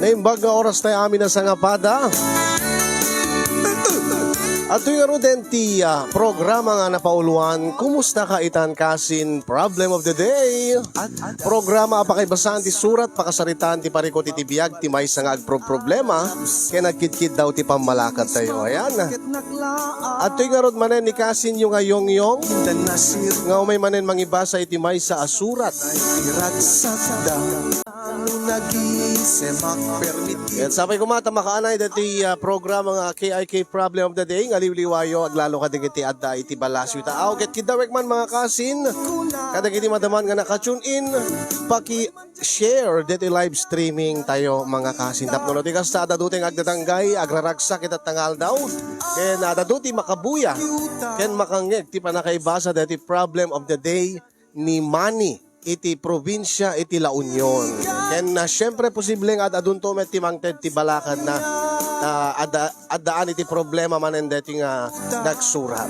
naimbag nga oras tayo amin na sa ngapada. At yung nga din ti programa nga napauluan, kumusta ka itan kasin problem of the day? Programa apakaibasan ti surat, pakasaritaan ti parikot iti biyag, ti may nga problema, kaya nagkidkid daw ti pamalakat tayo. Ayan. At yung nga manen ni kasin yung ngayong nga umay manen mangibasa iti may sa asurat. At sabay kumata makaanay dati programa nga KIK Problem of the Day nga liwliwayo aglalo kadigiti adda iti balasyo taaw ket kidawek man mga kasin kadagiti madaman nga naka-tune in paki-share dati live streaming tayo mga kasin tapno ti kasta daduting agdatanggay agraragsak ket tangal daw ken daduti makabuya ken makangeg ti panakaibasa dati Problem of the Day ni Manny iti probinsya iti La Union. Ken syempre posibleng adunto met ti mangted ti balakad na adaan iti problema manen deti nga nagsurat.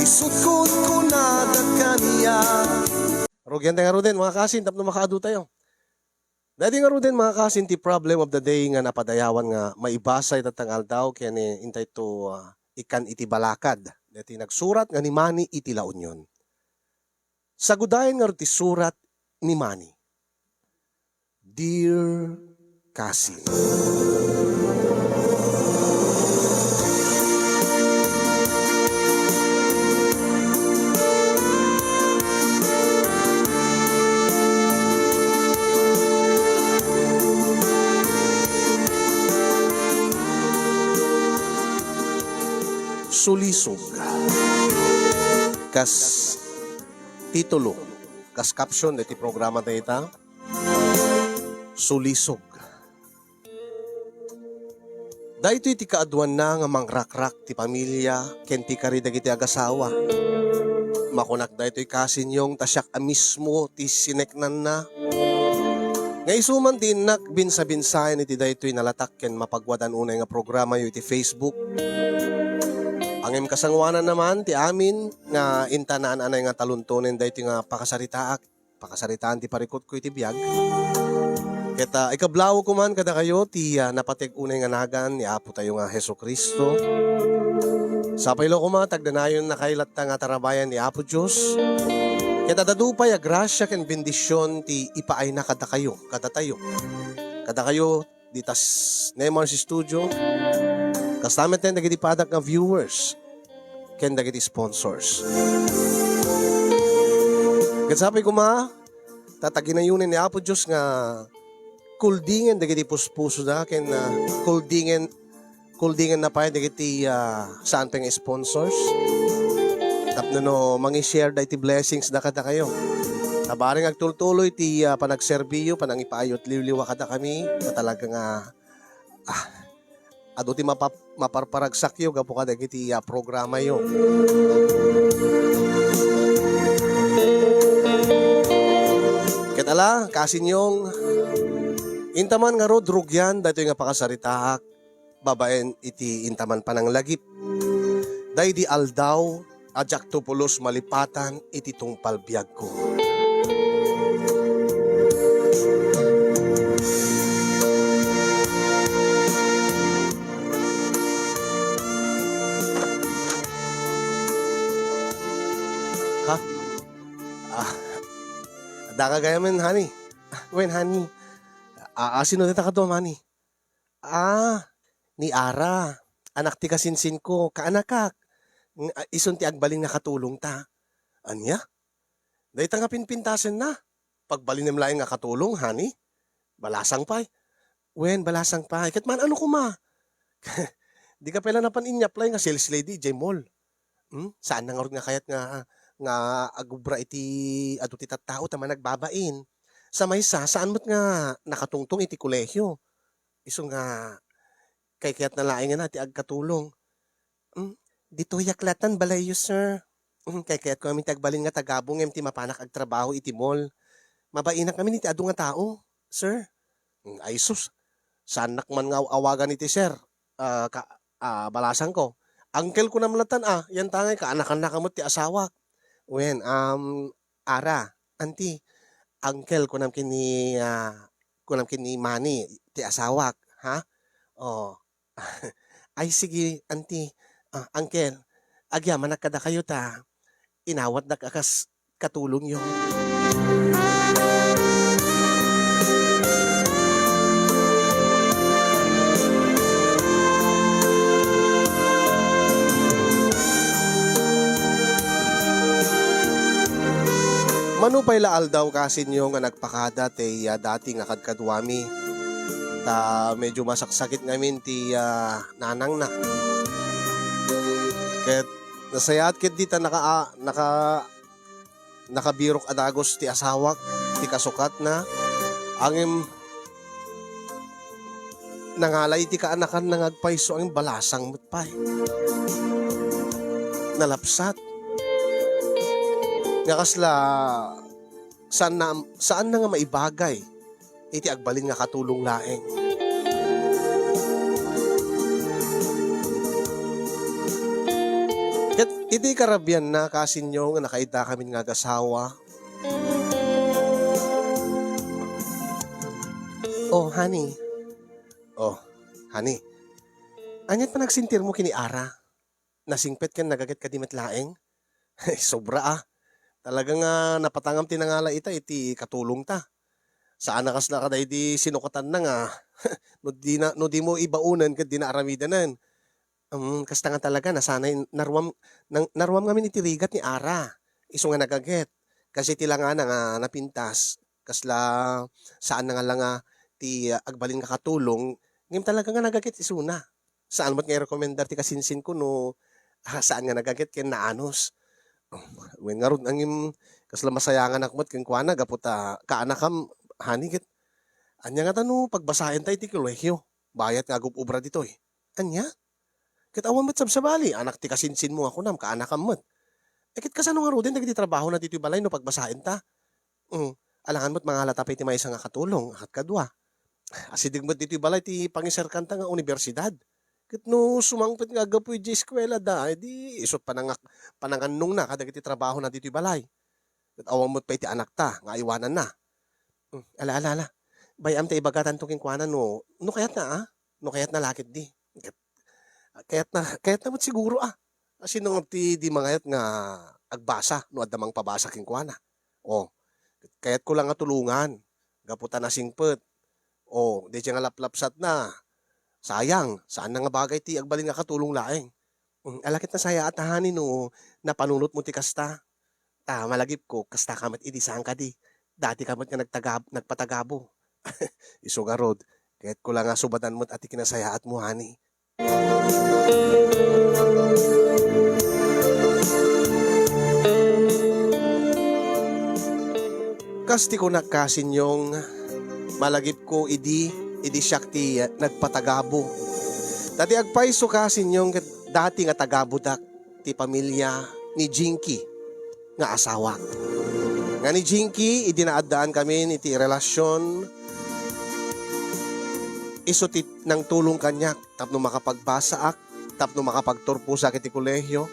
Isukot ko na kaniya. Rugyan nga ruden mga kasin tapno makaadu tayo. Dati nga ruden mga kasin ti problem of the day nga napadayawan nga maibasa itatangal daw ken intay to ikan iti balakad. Dati nagsurat nga ni Manny iti La Union. Sagudayan nga ti surat ni Manny. Dear Cassie, sulisog kas titulo kas caption iti programa tayo ita sulisog dahito iti kaaduan na nga mangrakrak ti pamilya ken ti karidag iti agasawa makunak dahito kasin tasyak a mismo ti sineknan na nga isuman ti inak binsa-binsayan iti dahito nalatak ken mapagwadan unay nga programa iti Facebook. Ang kasangwanan naman ti amin nga intanaan anay nga taluntonen dahito nga pakasaritaan ti parikot ko iti biyag. Keta ikablaw ko man kada kayo ti napatig unay nga nagan ni Apo tayo nga Heso Kristo. Sapaylo ko man tagdanayon na kailat nga tarabayan ni Apo Diyos. Keta dadupay a grasya ken bendisyon ti ipaay na kada kayo, kada tayo. Kada kayo ditas Neymar si studio. Kastamet na dagiti padak nga viewers ken dagiti sponsors. Ket sabi ko tataginayunin ni Apo Diyos nga kuldingen dagiti puspuso da ken kuldingen na pa dagiti saan pa nga sponsors. Tapno no mangi-share dagiti blessings da kada kayo. Tabaring agtultuloy ti panagserbiyo panangipayot liwliwa kada kami na talaga nga ado ti maparparagsak yo gapo kada iti programa yo. Ketala kasin yung intaman nga ro drugyan dahito nga pakasaritaak babaen iti intaman panang lagip. Dahi di aldaw ajak tupulos malipatan iti tungpal biyag ko. Daka gaya men, honey. When, honey. Sino dita ka to, honey? Ni Ara. Anak ti kasinsin ko. Kaanakak. Ison ti agbaling na katulong ta. Anya? Dahi nga pinpintasen na. Pagbalin na mlaing nga katulong, honey. Balasang pay. When, balasang pay. Kat man, ano kuma? Di ka pala napaninyap nga sales lady, J Mall. Saan nga nga kayat nga agubra iti adu ti tattao tama nagbabain sa maysa saan mo't nga nakatungtong iti kolehyo iso nga kay kayat na laing nga ti agkatulong dito yaklatan balayo sir kay kayat ko kami tagbalin nga tagabong ti mapanak ag trabaho iti mall mabainak kami iti adu nga tao sir ay sus saan nakman nga awagan iti sir balasang ko uncle ko namlatan yan tangay kaanak-anak mo ti asawa. Ara, auntie, uncle ko nam kini kunam kini mani ti asawak, ha? Oh. Ay sige, auntie, uncle, agyaman na kada kayo ta. Inawat na kakas katulong yo. Manupay laal daw kasin yung nga nagpakada ti dati nga kadkadwami. Ta medyo masaksakit ngamin ti nanang na. Ket nasayat ket dita nakabirok adagos ti asawak ti kasukat na angim nangalay ti kaanakan nangagpayso ang balasang matpay. Nalapsat. Nga kasla saan na nga maibagay iti agbalin nga katulong laeng. Ket iti karabyan na kasinyo nga nakaita kami nga gasawa. Oh, honey. Oh, honey. Anyat pa nagsintir mo kini Ara? Nasingpet kan nagaget ka di metlaeng? Sobra. Talagang napatangam tinangala iti katulong ta. Saan nakas na kada iti sinukatan na nga. no di mo ibaunan ket di na aramidanan. Kasta nga talaga nasanay naruam ngamin iti rigat ni Ara. Isu nga nagaget. Kasi ti nga nga napintas. Kasla saan na nga lang ti agbalin nga katulong. Ngim talaga nga nagaget isuna. Saan mo't nga i-recommendar ti kasinsin ko no saan nga nagaget ken naanos. Wen nga ron angim kasla masayangan akmat ken kuana gaputa kaanakam hanigit. Anya nga tano pagbasahin tay ti kolehiyo. Bayat nga ubra dito eh. Anya? Ket awan met sabsabali anak ti kasinsin mo ako nam kaanakam met. Ket kasano nga rodin dagiti trabaho na dito balay no pagbasahin ta. Alangan mo't mga latapay ti maysa nga katulong at kadwa. Asidig met dito balay ti pangiserkan ta nga universidad. Ket no sumangpet nga gapoy di eskwela da, di isot pananganong na kadagiti trabaho na dito'y balay. Ket awang mo't pay ti anak ta, nga iwanan na. Ala. Bayam ta ibagatan to kinkwanan no kayat na no kayat na lakit di. Kayat na mo't siguro Asin nung ti di mangayat nga agbasa no addamang pabasa kinkwana. Oh, kayat ko lang nga tulungan. Gaputan na singpet. Oh, di siya nga laplapsat na. Sayang, saan na nga bagay ti agbalin nga katulong laeng. Alakit na saya at hanin no, napanunot mo ti kasta. Malagip ko, kasta kamat idisaan ka di. Dati kamat nga nagpatagabo. Iso nga rod, kahit ko lang nga subadan mo't ati kinasayaat mo, hani. Kasti ko nakasin yung malagip ko idi siyak ti nagpatagabo. Dati agpaiso kasin yung dati nga tagabudak ti pamilya ni Jinky nga asawa. Nga ni Jinky, idinaadaan kami iti relasyon iso ti nang tulong kanya tapno makapagbasaak, tapno makapagturpo sa kiti kolehyo.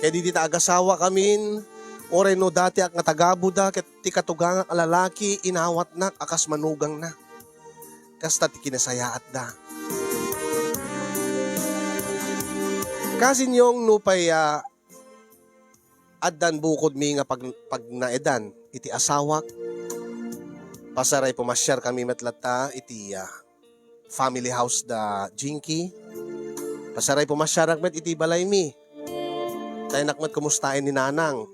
Kaya di agasawa kami oray no dati ak nga tagabuda ket ti katugang lalaki inawat na akas manugang na. Kasta ti kinasayaat da. Kasin yung nupay addan bukod mi nga pag naedan iti asawak. Pasaray pumasyar kami metlata iti family house da Jinky. Pasaray pumasyar met iti balay mi. Tayo nakmat kumustain ni nanang.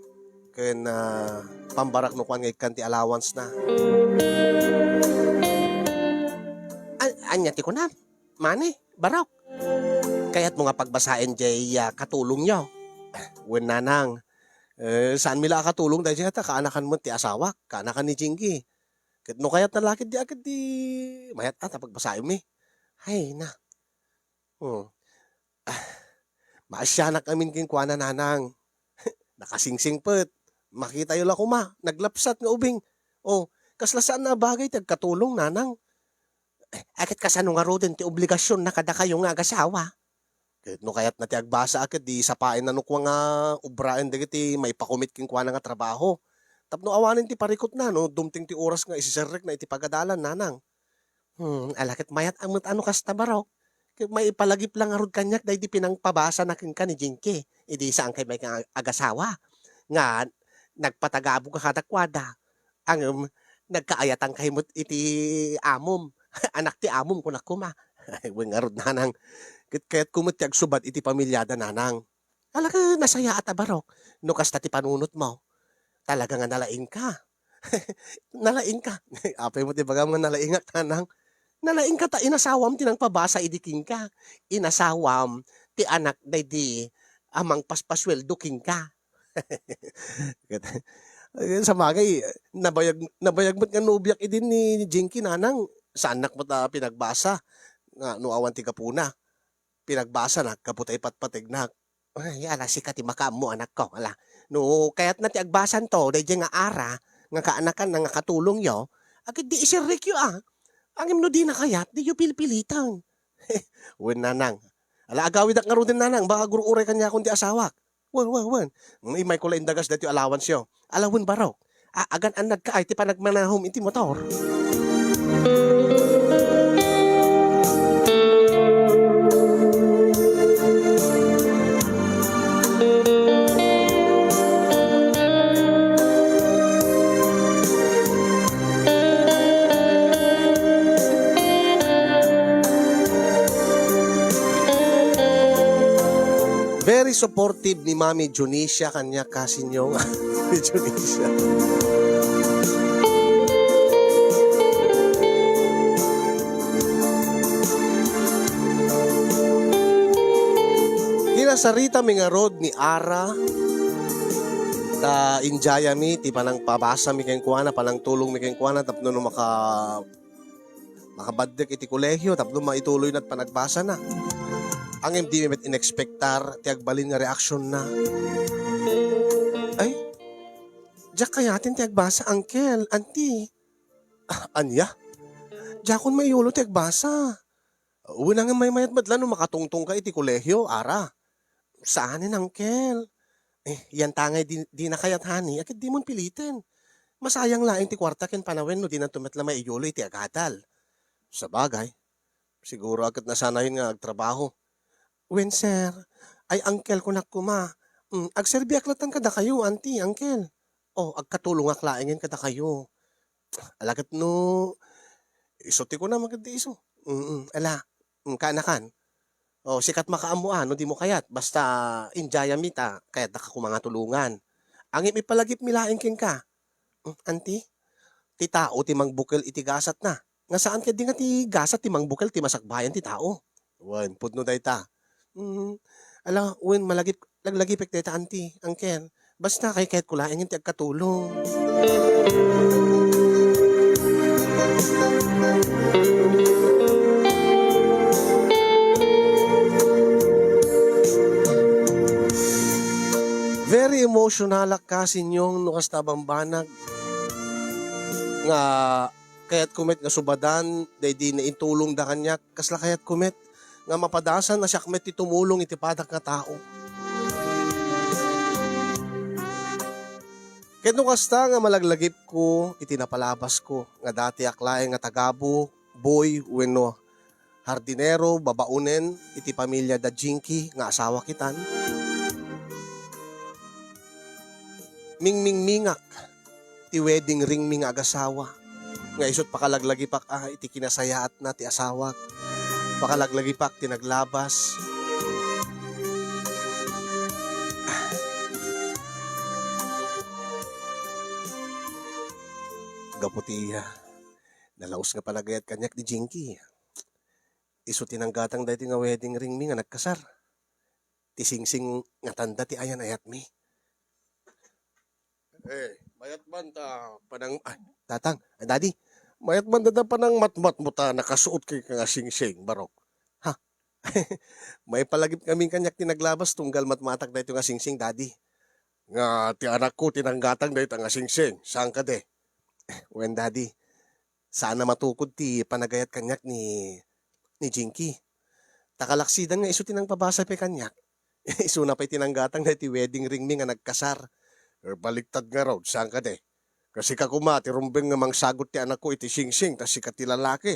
Ken pambarak no kwan nga ikan ti allowance na. Anya ti ko na, mani, barok. Kaya't mo nga pagbasain jay katulong nyo. Wen nanang, saan mila katulong dahil siya kaanakan mo ti asawak, kaanakan ni Jinky. Ket no kayat na lakit di agad di mayat pagbasain mi. Hay na. Maasyanak amin kinkwana nanang. Nakasingsing pet. Makita yun ako naglapsat nga ubing. Kasla saan na bagay tagkatulong nanang. Akit kasano nga rodin ti obligasyon na kada kayo nga agasawa. No kayat na ti agbasa akit di sapain na nukwa nga ubraen dagiti may pakumit kinkwa nga trabaho. Tapno awanin ti parikot na no dumting ti oras nga isiserrek na iti pagadalan nanang. Alakit mayat amot ano kas tabaro. May ipalagip lang arod kanyak dahil di pinang pabasa na kin ka ni Jinky. Idi saan kay may agasawa. Nga, nagpatagabo ka kadakwada. Ang nagkaayatang kahimot iti amom. Anak ti amom kunak kuma. Ay, wengarod nanang. Kaya't kumot ti agsubat iti pamilyada nanang. Alaka nasaya at abarok. No kasta ti panunot mo. Talaga nga nalaing ka. Nalaing ka. Apay mo ti baga mga nalaingak nanang. Nalaing ka ta inasawam tinang pabasa idiking ka. Inasawam ti anak day di amang paspasweldo king ka. Sa bagay, nabayag mo't nga nubyak idin ni Jinky nanang. Sa anak mo ta pinagbasa. Nga no awan ti kapuna. Pinagbasa na kaputay patpatignak. Ay, ala si kati makam mo anak ko. Ala. No, kaya't na ti agbasan to, day nga ara, nga kaanakan na nga katulong yo, agad di isirik yo Angim no di na kayat, di yo pilipilitan. Wen nanang. Ala agawid ak nga rin nanang, baka guruuray kanya akong di asawak. Wen. May kulay indagas dati allowance yo. Alawin baro. Agan an nagkaay ti panagmanahom iti motor. Very supportive ni Mami Junisha kanya kasinyong ni Junisha. Kinasarita mi nga road ni Ara ta injaya mi ti panang pabasa mi keng kuana panang tulong mi keng kuana tapno no makabaddek iti kolehyo tapno maituloy na't panagbasa na. Ang hindi met inexpectar ti agbalin nga reaksyon na. Ay, diyak kayatin ti agbasa, uncle, auntie. Anya? Diyakon may yulo ti agbasa. Una nga may mayat madlan no makatungtong ka iti kolehyo, ara. Saanin, uncle? Yan tangay di na kayat hani, akit di mon pilitin. Masayang laing ti kwarta ken panawen no di na tumetla may yulo iti agadal. Sa bagay, siguro akit nasanayin nga agtrabaho. Wen sir, ay uncle ko nakuma. Agserbi aklatan kada kayo, auntie, uncle. Agkatulong aklaingin kada kayo. Alagat no, isuti ko na maganda iso. Ala, kanakan. Sikat makaamuan, no di mo kayat. Basta injaya mita, kayat naka mga tulungan. Ang ipalagip milaing kin ka. Auntie, ti tao ti mangbukil iti gasat na. Nga saan ka di nga ti gasat ti mangbukil ti masakbayan ti tao. Wen, pudno day ta. Ala, wen malagip laglagipik deta auntie, uncle. Basta kay kahit kulain yung tiagkatulong. Very emotional kasi yung nukas tabambanag nga kaya't kumit nga subadan day di na intulong da kanya kasla kaya't kumit nga mapadasan na siyakmet ti tumulong iti padak nga tao. Ket no kasta nga malaglagip ko iti napalabas ko nga dati aklaeng nga tagabo, boy, wenno hardinero, babaunen iti pamilya da Jinky nga asawa kitan. Mingmingmingak ti wedding ring mi nga agasawa. Nga isot pakalaglagipak iti kinasayaat na ti asawa. Pakalaglagipak ti naglabas. Gaputiya. Nalaos nga palagayat kanyak ni Jinky. Iso tinanggatang dahiti nga wedding ring mi nga nagkasar. Ti singsing nga tanda ti ayan ayat mi. Mayat man ta panang tatang, daddy. Mayat man da panang matmat mo ta nakasuot kay nga singsing barok. Ha. May palagip kaming kanyak tinaglabas tunggal matmatak dahito nga singsing daddy. Nga ti anak ko tinanggatang dahito nga singsing. Saan ka de? When daddy, sana matukod ti panagayat kanyak ni Jinky. Takalaksidan nga iso tinang pabasa pa kanyak. Iso na pa tinanggatang dahiti wedding ring mi nga nagkasar. Baliktad nga raw, saan ka de? Kasi ka kumati rumbeng nga mangsagot ti anak ko iti singsing, tas sikat ti lalaki.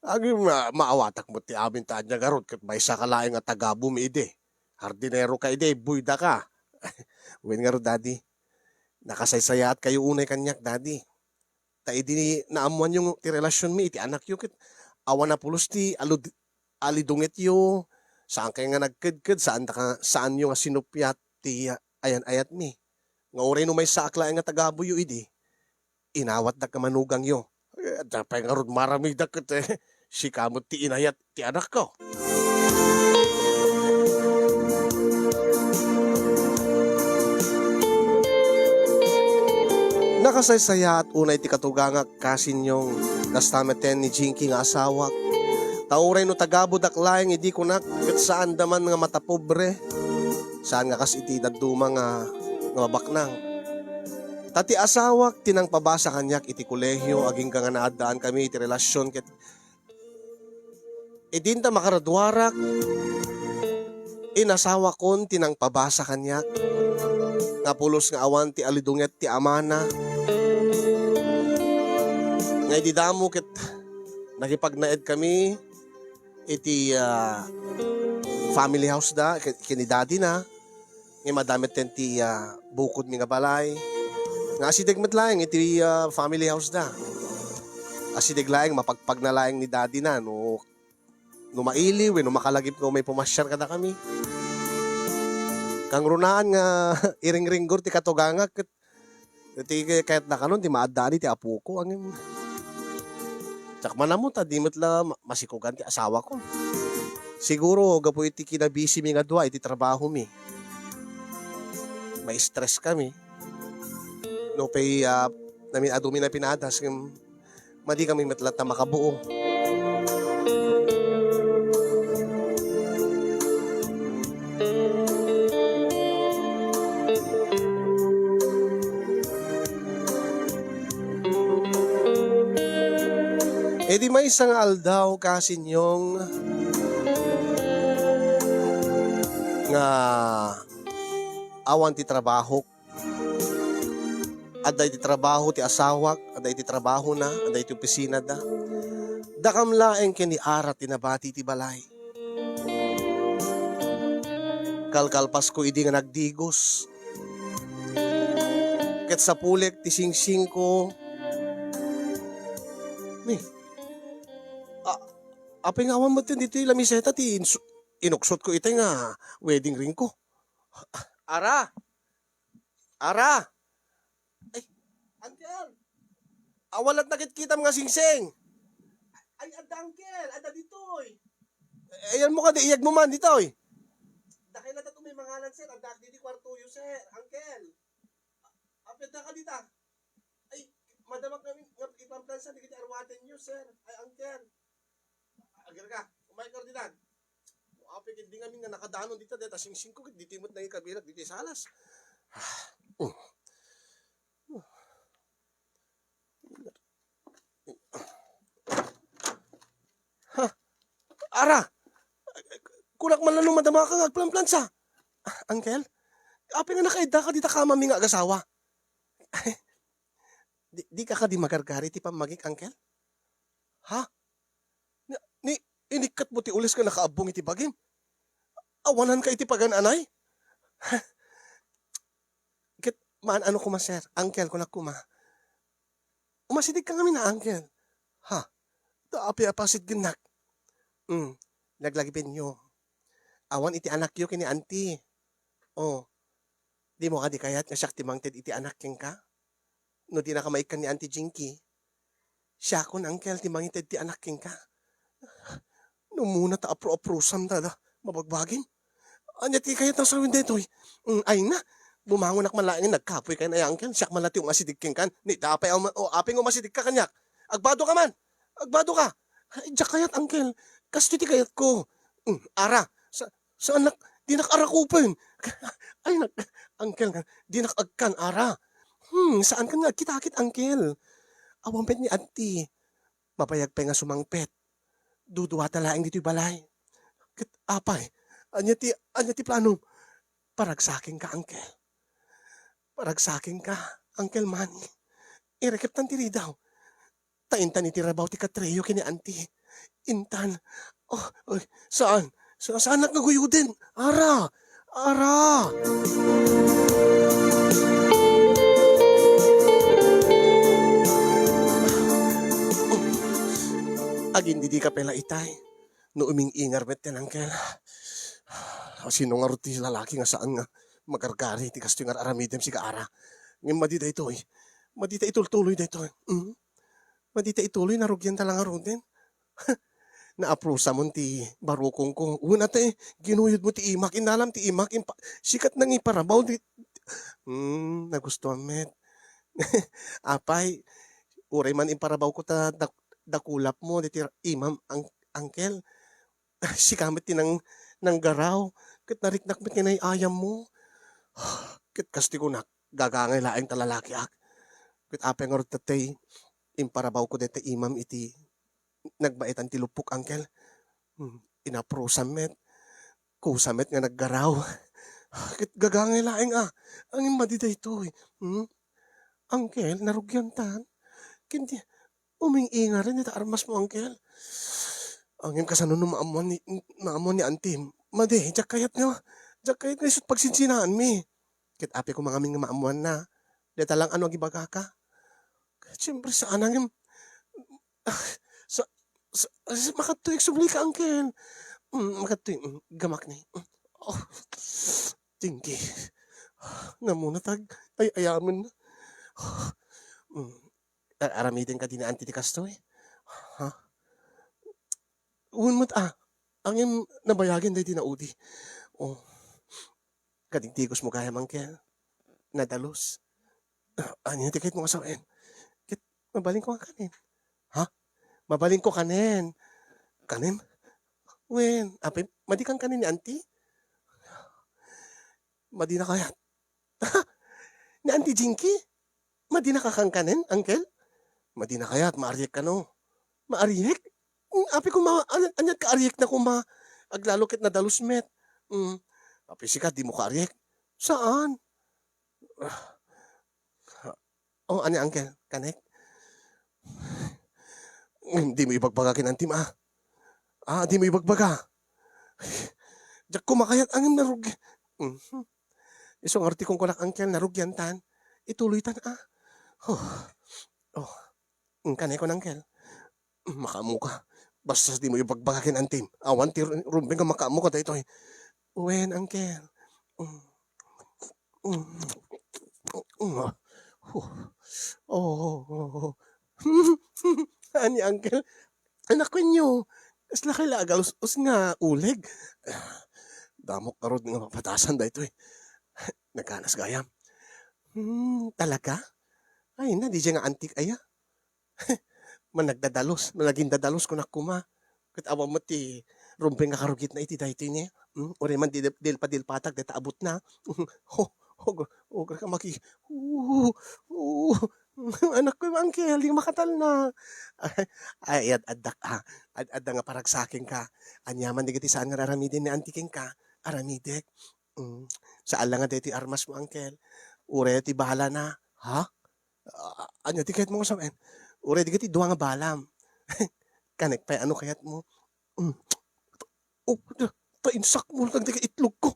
Agi maawatak mo ti amin ta anya garot ket may sa kalaeng nga tagabo mi ide. Hardinero ka ide, buyda ka. Wen nga ro daddy. Nakasaysayat kayo unay kanyak daddy. Ta idi naamuan yung ti relasyon mi iti anak yu ket awan na pulos ti alidungit yu. Saan kay nga nagkedked saan yu nga sinupyat ti ayan ayat mi. Nga oray no may sa kalaeng nga tagabo yu idi. Inawat da ka manugang yu. Dapay nga ron maramig da ket si kamot ti inayat ti anak ko. Nakasaysaya at unay ti katugangak kasin yung nastameten ni Jinky nga asawak. Tauray no tagabod aklayang idi kunak ket saan daman nga matapobre. Saan nga kas iti daduma nga mabaknang. Tati asawak tinang pabasa kanyak iti kolehyo aging nga naadaan kami iti relasyon ket idinta makaradwarak inasawa kon tinang pabasa kanyak nga pulos nga awan ti alidunget ti amana nga ididamo ket nakipagnaed kami iti family house da kini daddy na nga madamit ten ti bukod mi nga balay nga asidig metlaeng iti family house da asidig laeng mapagpag na laeng ni daddy na no mailiw no makalagip ko may pumasyar kada kami kang runaan nga iring-ringgor ti katugangak ket ti kahit na kanon ti maadani ti apo ko angin tsakman na mo ta di metla masikugan ti asawa ko siguro gapo iti kinabisi mi nga dua iti trabaho mi may stress kami no pay namin adumi na pinadas madi kami metlat na makabuo. E di may isang aldaw kasin yung nga awan ti trabaho aday ti trabaho ti asawak, aday ti trabaho na, aday ti opisina da. Dakam laeng kini ara tinabati ti balay. Kalkalpas ko idi nga nagdigos. Ket sa pulek ti singsing ko. Ni. Apay nga awan mo dito lamiseta ti inuksot ko ite nga wedding ring ko. Ara! Ara! Uncle! Awalat nakit-kita mga singsing. Ay, ada uncle. Ada ditoy. Ayan mo ka, iyag mo man ditoy. Dahil na tato may mangalan sir. Ada dito kwarto yun sir. Uncle. Apit na ka dita. Ay, madamak kami ipamplansa. Di kita arwatin nyo sir. Ay, uncle. Agar ka. Umay ka dinan. Apit, hindi nga nga nakadanon dito. Dito singsing ko. Dito imot na yung kabilag. Dito yung salas. Ara! Kunak man lang nung madama ka nga agplan-plansa. Uncle? Api nga nakaida ka dita ka mami nga agasawa. di ka di magargari ti pamagik, uncle? Ha? Inikat mo ti ulis ka nakaabong iti bagim? Awanan ka iti pagan-anay? Kit, maan ano kuma sir? Uncle, kunak kuma. Umasidig ka kami na, uncle. Ha? Api apasit ginak. Naglagipin nyo. Awan iti anak yu kini auntie. Oh. Di mo ka di kayat nga siyak timangted iti anak king ka? No di nakamaikan ni Auntie Jinky. Siya kon uncle timangted ti anak king ka. No muna ta apro-aprosam da mabagbagin. Anya ti kayat ng sawin detoy. Ay na. Bumangon ak malaingin nagkapoy kay na uncle. Siyak malati yung asidig king kan. Ni dapay aping umasidig ka kanyak. Agbado ka man. Agbado ka. Ay, diyak kayat uncle. Kasto ti kayat ko. Ara, sa anak, di nakarakupan. Ay, uncle, di nakagkan, ara. Saan ka nga, kitakit, uncle. Awampet ni auntie. Mapayag pa nga sumangpet. Duduwa talaing dito'y balay. Apay, anya ti plano. Paragsaking ka, uncle. Paragsaking ka, Uncle Manny. Irekip tan tiri daw. Taintan iti rabaw ti katreyo kini auntie. Intan. Oh, oy, saan? Saan nagaguyudin? Ara! Ara! Agin di ka pela itay. No uming ingar met yan, angkel. Sino nga ruti lalaki nga saan nga magargari ti kasto nga aramidem si kaara. Ngayon madita ito eh. Madita itultuloy da ito eh. Madita ituloy narugyan talang arudin. Na-aprusa mo ti barukong ko. Una ta eh, ginuyod mo ti imak. Inalam ti imak. Sikat nang iparabaw. Nagustuhan met. Apay, uray man imparabaw ko ta dakulap mo. Diti imam, angkel. Sikamit ti nang garaw. Kat nariknak met nga ayam mo. Kat kasti ko na gagangay laeng talalaki ak. Kat apay nga tatay. Imparabaw ko dito imam iti nagbaitan ti lupok, angkel. Inaprosamet. Kusamet nga naggaraw. Kit gagangay laeng ang imadida ito eh. Angkel, narugyan tan. Kinti, uming-inga rin ita armas mo, angkel. Ang yung kasano no maamuan ni antim. Madi, jak kayat nga isot pagsinsinaan mi. Kit api ko mga aming maamuan na. Dita lang ano gibaga ka. Siyempre saan ang yung... makatuig subli ka, angkel. Makatuig, gamak na oh, tinggi. Namuna tag, ay ayaman na. Aramitin ka din na antitikas to eh. Ha? Uwan mo't ang yung nabayagin dahi tinaudi. Oh, kadingtigos mo kaya, angkel. Nadalos. Ano yung tikit mo kasawain? Mabaling ko kanin. Ha? Mabaling ko kanin. Kanin? Wen, apay, madi kang kanin ni auntie? Madi na kaya. Ni auntie Jinky? Madi na kakang kanin, uncle? Madi na kaya at maariyak ka no. Maariyak? Apay ko anyat kaariyak na ko aglalokit na dalusmet. Apay sikat, di mo kaariyak. Saan? Oh, ano uncle? Kanek? Di mo ibagbagakin ang tim di mo ibagbaga. Diyak kumakayat ang narug. Isong artikong ko lang angkel narugyan tan. Ituloy tan kanay ko nangkel. Makamu ka. Basta di mo ibagbagakin ang tim. Awan ti rumbeng ka makamu ka dito. Uwen angkel. Ani angkel. Anak ko nyo. Kasla kailagal. Us nga uleg. Damok karod nga mapatasan da ito eh. Nagkanas gayam. Talaga? Ay na, di siya nga antik aya. Managdadalos. Managing dadalos ko na kuma. Katawa mo ti rumpeng nga karugit na iti da ito niya. Uri man dil patag. Dita abot na. Ogar ka maki. Anak ko yung angkel, yung makatal na. Ay, adak nga paragsaking ka. Anyaman digiti saan nga raramidin ni antiking ka. Aramidek. Saan lang nga diti armas mo, angkel. Ure ti bahala na. Ha? Anya, tikayat mo ko sa men. Ure digiti duwa nga balam. Kanek pa, ano kayat mo? Tainsak mo lang digiti itlog ko.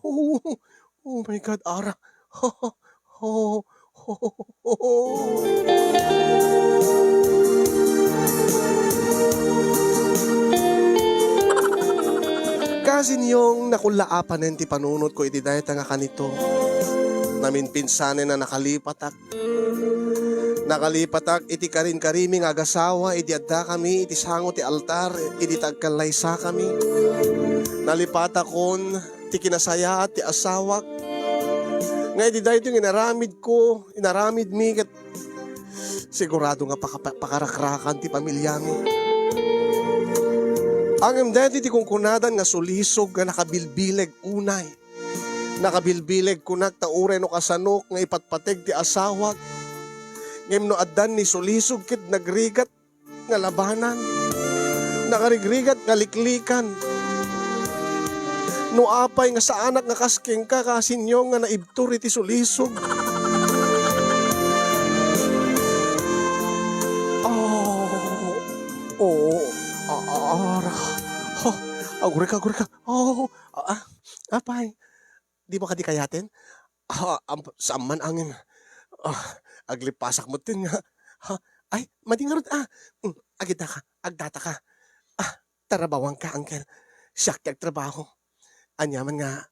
Oh my God, Ara. Kasi niyong nakulaapan ng ti panunod ko iti dahit nga kanito. Namin pinsanin na nakalipatak. Nakalipatak iti karin-karimi nga agasawa iti adda kami iti sango ti altar iti tagkalaysa kami. Nalipatakon ti kinasaya at ti asawak. Nga iti dahil yung inaramid mi kat sigurado nga pakarakrakan ti pamilya mi. Ang dahil ti kung kunadan nga sulisog nga nakabilbileg unay. Nakabilbileg kunak taure no kasanok nga ipatpateg ti asawak. Ngayon no addan ni sulisog kit nagrigat nga labanan. Nakarigrigat nga liklikan. No apay nga sa anak nga kasking ka kasinyo nga naibtur iti sulisog. Aguri ka. Oh, apay. Di ba ka di kayatin? Saan man angin. Aglipasak mo tin nga. Ha, ay, madingarod agita ka, agdata ka. Tarabawang ka, angkel. Siyak ti agtrabaho. Anyaman nga,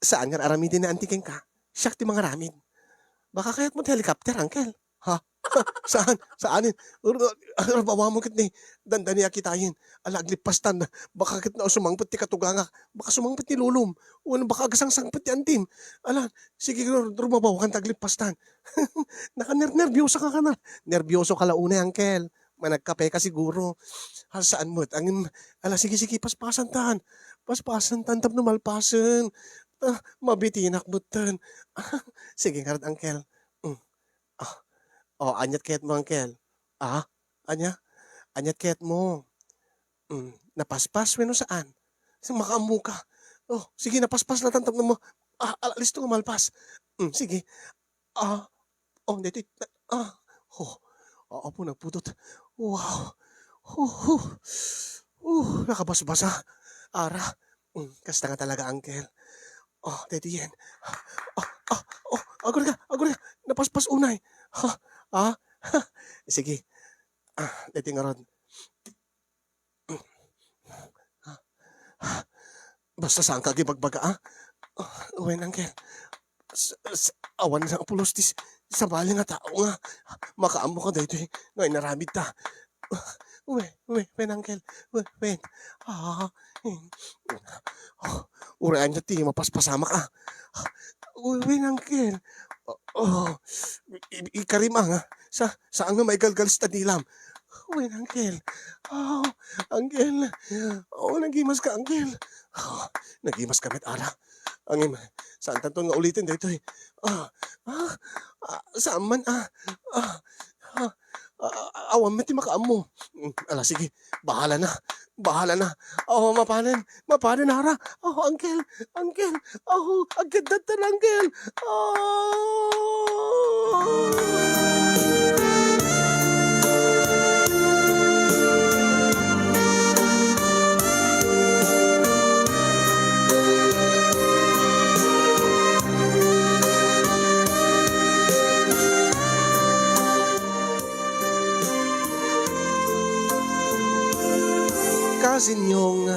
saan nga aramidin na antiking ka? Siyak ti mga ramid. Baka kaya't mo ti helicopter, angkel. Ha? Saan? Saanin? Arabawa mo kit ni dandani akitayin. Ala aglipastan. Baka kit na sumangpot ti katuganga. Baka sumangpot ti lulum. Uwan baka agasang sangpot ti antim. Ala, sige rumabaw kan taglipastan. Nakanerbyoso ka na. Nervyoso ka launa, angkel. Managkape ka siguro. Saan mo? Ala, sige, paspasan tan. Paspasan tan, tap numalpasan. Mabitinak mo tan. Sige, karat, angkel. Anyat kayat mo, angkel. Anya? Anyat kayat mo. Napaspas, no saan? Makaamu ka. Sige, napaspas na tantap na mo. Alis to malpas. Sige. Dito. Po, nagputot. Wow. Nakabas-basa. Ara. Kasta nga talaga, angkel. Dito yan. Agor ka. Napaspas unay. Sige. Dito nga ron. Basta saan ka gibagbaga, Uwen, angkel. Awan na ang pulos sa bali nga tao nga. Makaamo ka dito ngayon naramid ta. Wen, angkel. Wen. Uraan niya ti, mapaspasama ka. Wen, angkel. Ikarima nga. Saan nga may galgalis ta dilam? Wen, angkel. Angkel. Nagimas ka, angkel. Nagimas ka met ara. Angin, saan tanto nga ulitin dito saan man awan mo ti makaamo. Ala, sige, bahala na. Mapanan hara. Angkel. Agad na, angkel. Kasin yung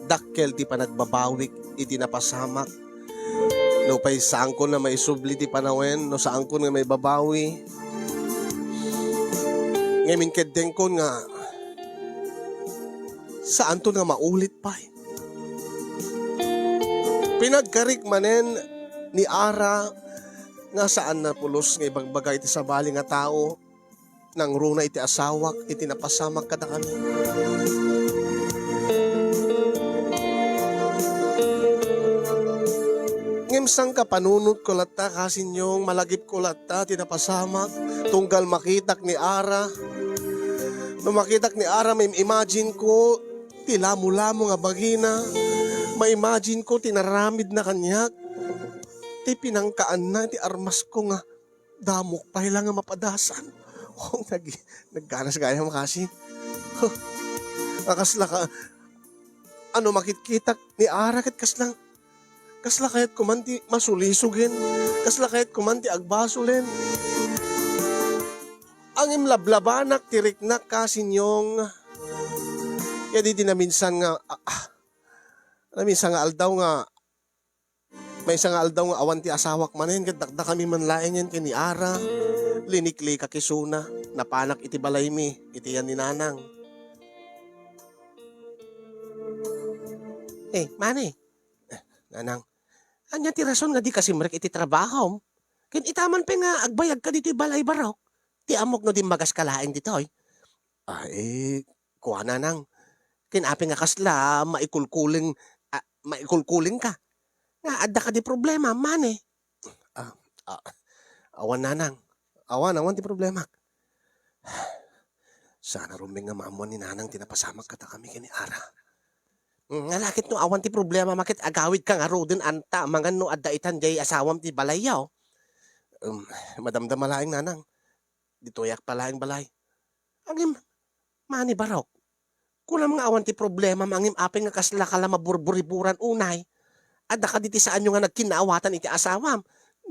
dakkel ti panagbabawik iti napasamak. No pay saan ko na may subli ti panawen, no saan ko nga may babawi. Ngayon kedeng ko nga saan to nga maulit pa. Pinagkarik manen ni Ara nga saan na pulos nga ibagbagay iti sabali nga tao nang runa iti asawak iti napasamak kada kami. Ngimsang kapanunot ko lata kasinyong malagip ko lata tinapasamak tunggal makitak ni Ara. No makitak ni Ara may imagine ko tilamo-lamo nga bagina. May imagine ko tinaramid na kanyak. Ti pinangkaan na ti armas ko nga damok pa nga mapadasan. Nagganas gaya makasin. Kasla ka makitkitak ni Ara ket kasla kahit kumanti masulisugin. Kasla kahit kumanti agbasulin. Ang imlablabanak tiriknak kasinyong kaya di na minsan nga aldaw nga may isang aldaw nga awan ti asawak manen ket dakda kami manlaen yan kini Ara. Linikli kakisuna, napanak iti balay mi, iti yan ni Nanang. Mani. Nanang, anya ti rason nga di kasi merek iti trabaho. Ken itaman pa nga agbayag ka dito balay barok. Ti amok no di magas kalaeng dito. Kuha Nanang. Ken api nga kasla, maikulkuling ka. Nga adda ka di problema, mani. Awan Nanang. Awan ti problema. Sana ruming nga maamuan ni Nanang tinapasamak kata kami kini Ara. Nga lakit no awan ti problema makit agawid ka nga rodin anta mangan no adda itan jay asawam ti balayaw. Madamdam malaing Nanang. Ditoyak palaing balay. Angim mani barok. Kuna mga awan ti problema mangim apeng nga kasla kala maburburiburan unay. Adda ka diti saan yung nga nagkinaawatan iti asawam.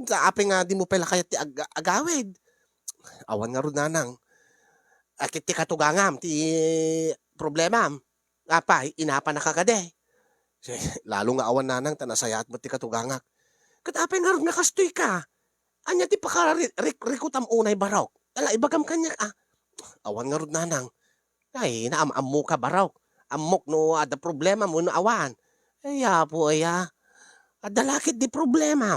Sa apeng nga di mo pala kaya ti agawid. Awan nga ron nanang. Akit ti katugangam ti problema. Apay, inapa na kakade. Lalo nga awan nanang tanasayat mo ti katugangak. Kat apeng nga ron nga kastoy ka. Anya ti pakarikutam unay barok. Ala ibagam kanya awan nga ron nanang. Ay, naamam ka barok. Amok no ada problema mo no awan. Aya po aya. Adalakit di problema.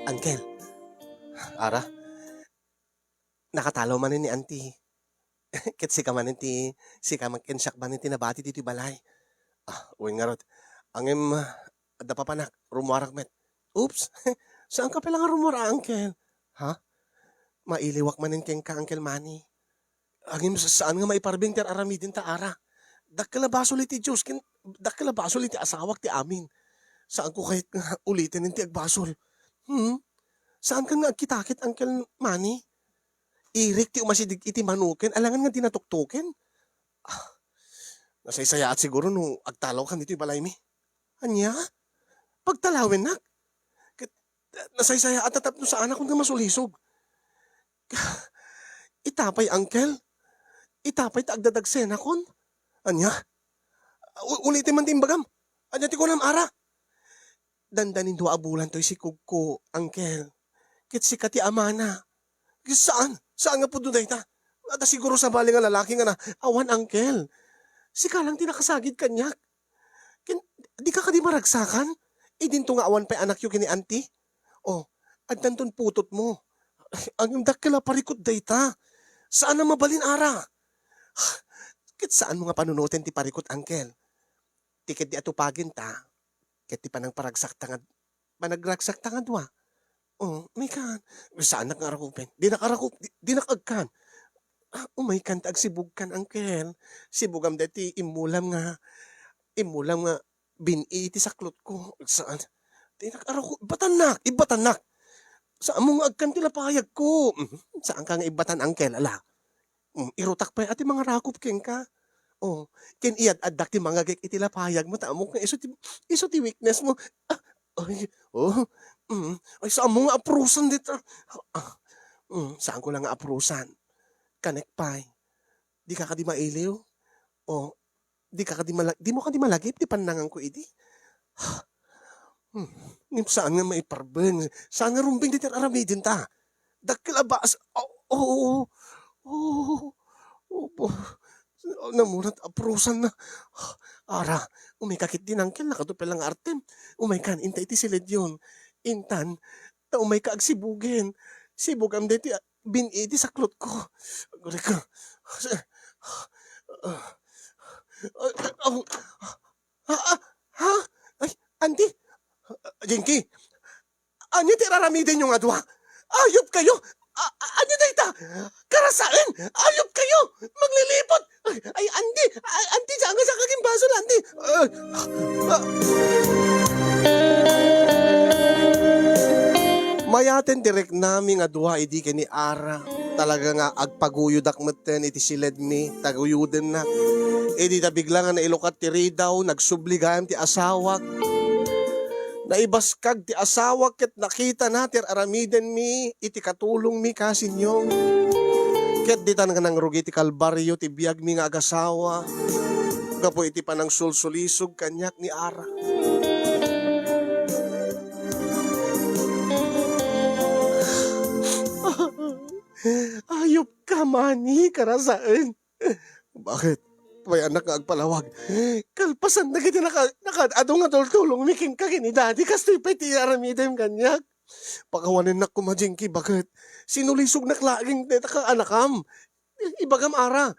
Uncle, ara, nakatalo man ni auntie. Ket si kamanin ti, si kamakensyak manin ti nabati dito balay. Uwing nga rot. Angem, ada pa panak, rumuarak met. Oops, saan ka pala nga rumura, uncle? Ha? Mailiwak manin keng ka, uncle Manny. Angem, saan nga maiparbing ter aramidin ta ara? Dakkalabaso li ti Diyos, dakkalabaso li ti asawak ti amin. Saan ko kahit nga ulitin ti agbasol? Saan ka nga agkitakit, uncle Manny? Irik ti umasidig iti manuken, alangan nga tinatuktuken. Nasaysaya at siguro no agtalaw ka dito balay mi. Anya? Pagtalawin nak. Nasaysaya at tatap no saan ako nga masulisog. Itapay uncle. Itapay ta agdadagsena kon. Anya? Ulitin man timbagam. Anya ti kunam ara. Dandanin do abulan to'y si Kugko, uncle. Kit si kati amana. Saan? Saan nga po doon ta? At siguro sa bali nga lalaki nga na, awan uncle. Si ka lang tinakasagid kanyak. Di ka di maragsakan? Dinto nga awan pa anak yu kini auntie. At danton putot mo. Ang dakila parikot dayta. Saan na mabalin ara? Kit saan mo nga panunutin ti parikot uncle? Tikit di atupagin ta. Kit di panang paragsak tangad. Panagragsak tangad wa. May kan. Saan nakarakupin? Di nakarakup, di nakagkan. May kan tagsibug kan, uncle. Sibugam dati imulam nga biniti sa klot ko. Saan? Di nakarakup, ibatanak. Saan mo nga agkan tilapayag ko? Saan ka nga ibatan, uncle? Ala. Irutak pa ati mga rakup ken ka. Ken iyad adak ti mga gek itilapayag mo. Tamo ka iso ti weakness mo. Ay, saan mo nga aprusan dito? Saan ko lang nga aprusan? Kanekpay. Di ka di mailiw? Di mo ka di malagip? Di panangan ko idi? Saan nga maiparbeng? Saan nga rumbing dito aramidin ta? Dakilabas. Namurat aprusan na. Ara, umikakit din angkel, nakatupil lang artem. Umaykan, inta iti silid yun. Intan, ta umay ka agsibugin. Sibugam deti biniti sa klot ko. Guri ka. Ha? Ay, auntie. Jinky. Anya ti raramidin yung adwa? Ayop kayo. Anya dayta? Karasaan. Ayop kayo. Maglilipot. Ay, auntie, saan ka sa kaging basol, auntie? Mayaten direk nami nga duha idi kani ara. Talaga nga agpaguyod akmeten iti siled mi, taguyuden na. Idi ta bigla nga nailukat ti ridaw, nagsubligayam ti asawak. Naibaskag ti asawak ket nakita natir aramiden mi, iti katulong mi kasinyong. Ket di tan nga nang rugi ti kalbaryo ti biyag mi nga agasawa. Kapo iti panang sulsulisog kanyak ni ara. Ayop ka, Manny, karasaan. Bakit? May anak nga agpalawag. Kalpasan na kita nakadado nga tulong miking ka kini daddy kastoy pa iti aramidem kanyak. Pakawanin na kumajingki, bakit? Sinulisog na klaing deta ka anakam. Ibagam ara.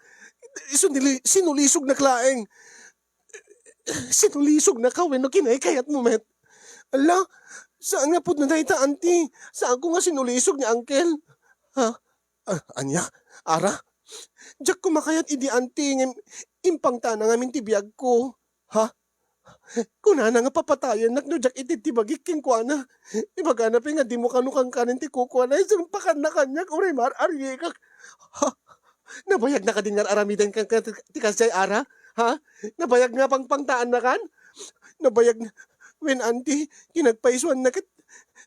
Sinulisog na klaing. Sinulisog na kawin no kinaykayat mo, met. Ala, saan nga po na dahita, auntie? Saan ko nga sinulisog ni uncle? Ha? Anya? Ara? Diyak kumakayat idi auntie ngem impang tana nga mintibiyag ko. Ha? Kuna na nga papatayan nak no jak ititibagik king kuana. Ibaga na nga di mo kanukang kanin ti kukuana isang pakan na kanyak uray mar arye kak. Ha? Nabayag na ka din nga aramidan kang ti kasay ara? Ha? Nabayag nga pang pangtaan na kan? Nabayag na. When auntie, kinagpaiswan na kat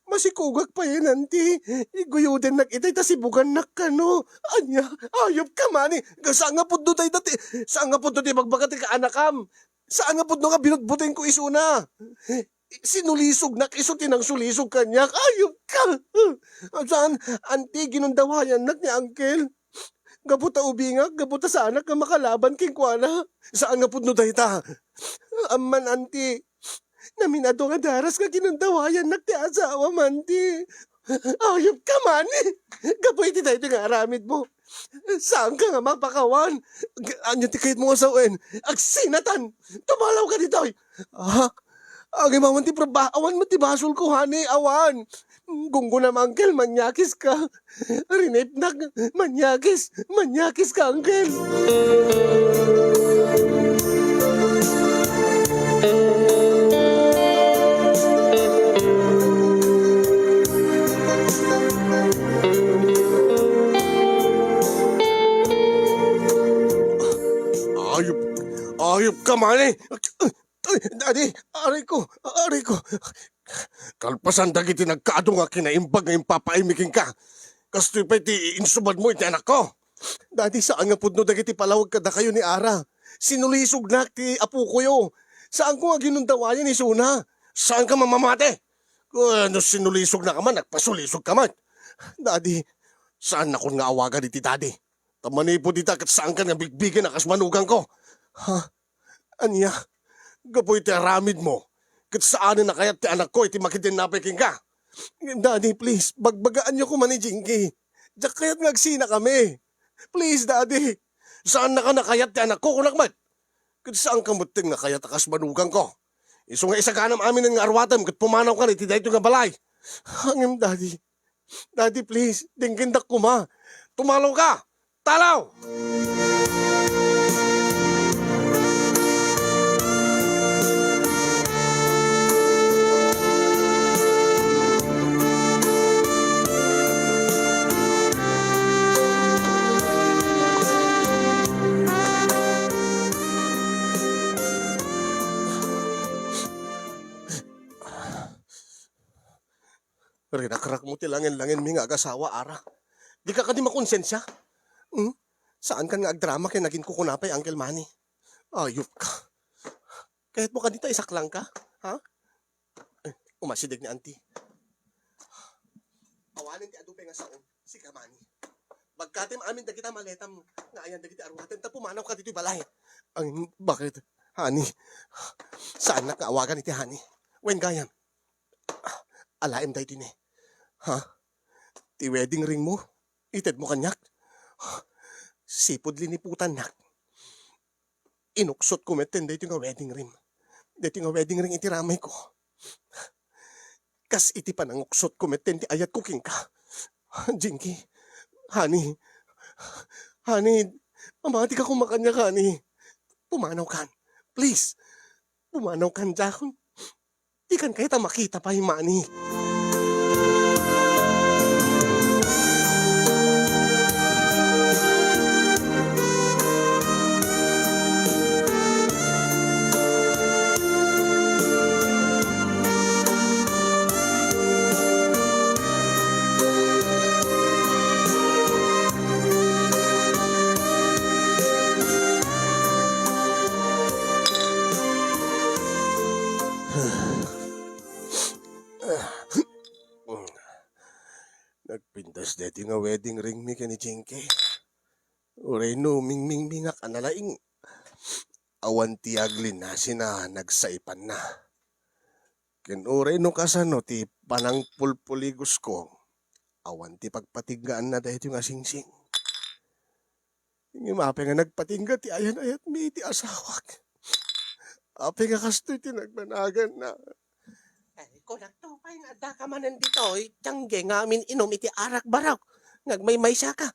masikugak pa yun, auntie. Iguyudan na itay, tasibugan na ka, no? Anya, ayop ka, mani. Saan nga po doon tayo dati? Saan nga po doon tayo magbagat ka anakam? Saan nga po doon nga binutbutin ko isuna? Sinulisog na kisutin ang sulisog kanyak. Ayop ka. Saan, auntie, ginundawayan na ni uncle. Gabuta ubingak, gabuta sa anak nga makalaban king kuana. Saan nga po doon tayo ta? Aman, auntie. Naminado nga daras nga ginundawayan nagti asawa manti. Ayop ka man eh. Gapoy ti tayo nga aramid mo. Saan ka nga mapakawan? Anyo ti kayit mo nga sawen. Agsinatan! Tumalaw ka dito eh. Agay maman ti praba. Awan mo ti basol ko hani. Awan. Gunggo na uncle, manyakis ka. Rinip na, manyakis. Manyakis ka, uncle. Ayop ka, mani! Daddy, aray ko! Kalpasan dagiti nagkaado nga kinaimbag nga impapaimiking ka. Kastoy pa iti insubad mo iti anak ko. Daddy, saan nga pudno dagiti palawag kada kayo ni Ara? Sinulisog na ti apo ko yo. Saan ko nga ginundawayan ni Suna? Saan ka mamamate? Ano sinulisog na ka man, nagpasulisog ka man. Daddy, saan ako nga awagan iti daddy? Tamani po dita kat saan ka nga bigbigin akas manugang ko? Ha? Anya? Gapoy ti aramid mo. Kat saan na kayat ti anak ko iti makitin napiking ka? Daddy, please, bagbagaan niyo ko man ni Jinky. Diyak kaya't ngagsina kami. Please, Daddy. Saan na ka nakayat ti anak ko kunakmat? Kat saan ka muting nakayat akas manugang ko? Iso nga isa ganam amin ng arwatam kat pumanaw ka iti dahito nga balay. Hangim, Daddy. Daddy, please, dinggindak ko ma. Tumalaw ka! Talaw! Rinakrak mo ti langin-langin mi nga agasawa, Ara. Di ka di makonsensya? Saan ka nga agdrama kaya naging kukunapay, Uncle Manny? Ayop ka. Kahit mo ka dito, isak lang ka? Ha? Umasidig ni Auntie. Awanin ti adupe nga saon, si Kamani. Bagkatim amin da kita maletam nga ayan da kita arwaten, ta pumanaw ka dito balay. Bakit? Hani? Saan nakaawagan iti Hani? Wen gayam? Alaim dahi din eh. Ha? Ti wedding ring mo? Ited mo kanyak? Sipod liniputan nak. Inuksot ko meten dito nga wedding ring. Dito nga wedding ring iti ramay ko. Kas iti pananguksot ko meten ti ayat cooking ka. Jinky, honey, mamati ka kumakanya, honey. Pumanaw kan. Please, pumanaw kan dyan. Di kan kayo ta makita pa himani. Nagpintas deti nga wedding ring mi kani Jinky. Uray no, ming-ming-mingak analaing. Awan ti aglin na sina nagsaipan na. Ken uray no kasano ti panang pulpuligos ko. Awan ti pagpatinggaan na dahito nga singsing. Yung mape nga nagpatingga ti ayan-ayat mi ti asawak. Api nga kastoy tinagmanagan na. Ay, ko nagtupay nga da ka man nandito. Tiyangge nga amin inom iti arak barak. Nagmay-may siya ka.